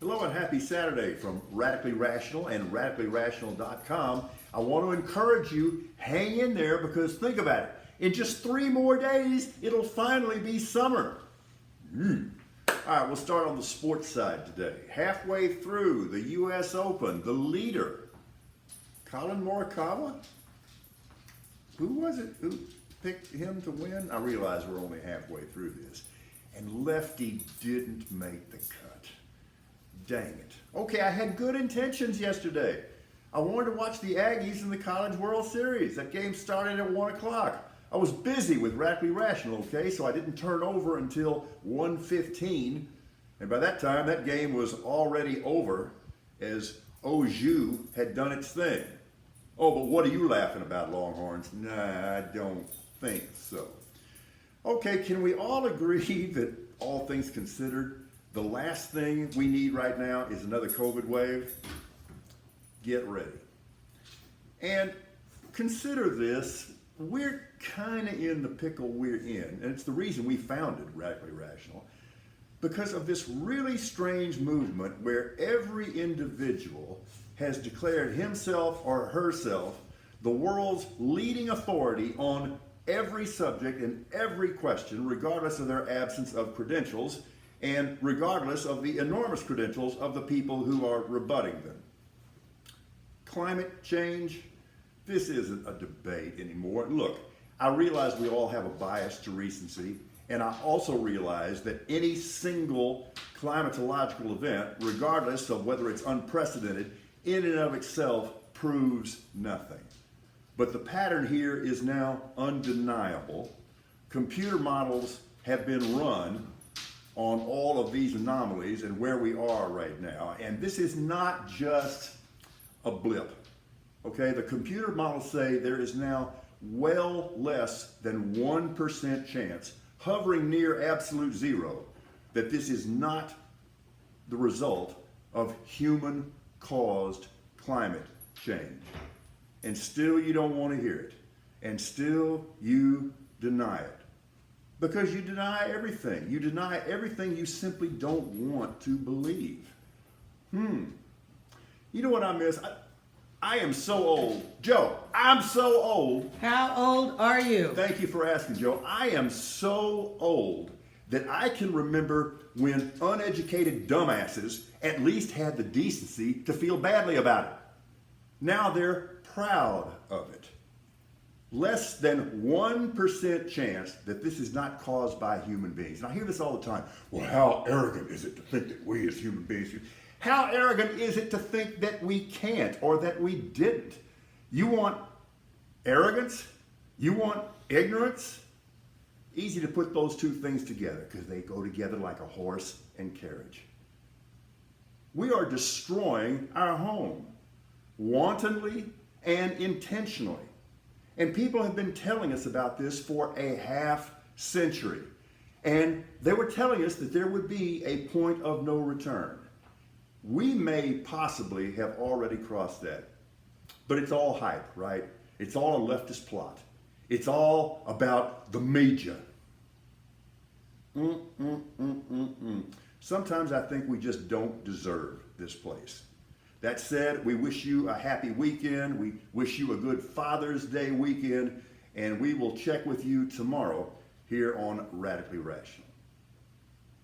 Hello and happy Saturday from Radically Rational and radicallyrational.com. I want to encourage you, hang in there because think about it. In just 3 more days, it'll finally be summer. All right, we'll start on the sports side today. Halfway through the U.S. Open, the leader, Colin Morikawa. Who was it who picked him to win? I realize we're only halfway through this. And Lefty didn't make the cut. Dang it. Okay, I had good intentions yesterday. I wanted to watch the Aggies in the College World Series. That game started at 1 o'clock. I was busy with Radically Rational, okay, so I didn't turn over until 1:15. And by that time, that game was already over as OU had done its thing. Oh, but what are you laughing about, Longhorns? Nah, I don't think so. Okay, can we all agree that all things considered, the last thing we need right now is another COVID wave? Get ready. And consider this, we're kind of in the pickle we're in, and it's the reason we founded Radically Rational, because of this really strange movement where every individual has declared himself or herself the world's leading authority on every subject and every question, regardless of their absence of credentials and regardless of the enormous credentials of the people who are rebutting them. Climate change, this isn't a debate anymore. Look, I realize we all have a bias to recency, and I also realize that any single climatological event, regardless of whether it's unprecedented, in and of itself proves nothing. But the pattern here is now undeniable. Computer models have been run on all of these anomalies and where we are right now. And this is not just a blip. Okay, the computer models say there is now well less than 1% chance, hovering near absolute zero, that this is not the result of human-caused climate change. And still you don't want to hear it. And still you deny it. Because you deny everything. You deny everything you simply don't want to believe. You know what I miss? I am so old. Joe, I'm so old. How old are you? Thank you for asking, Joe. I am so old that I can remember when uneducated dumbasses at least had the decency to feel badly about it. Now they're proud of it. Less than 1% chance that this is not caused by human beings. And I hear this all the time. Well, how arrogant is it to think that we as human beings... How arrogant is it to think that we can't or that we didn't? You want arrogance? You want ignorance? Easy to put those two things together because they go together like a horse and carriage. We are destroying our home wantonly and intentionally. And people have been telling us about this for a half century. And they were telling us that there would be a point of no return. We may possibly have already crossed that, but it's all hype, right? It's all a leftist plot. It's all about the media. Sometimes I think we just don't deserve this place. That said, we wish you a happy weekend. We wish you a good Father's Day weekend, and we will check with you tomorrow here on Radically Rational.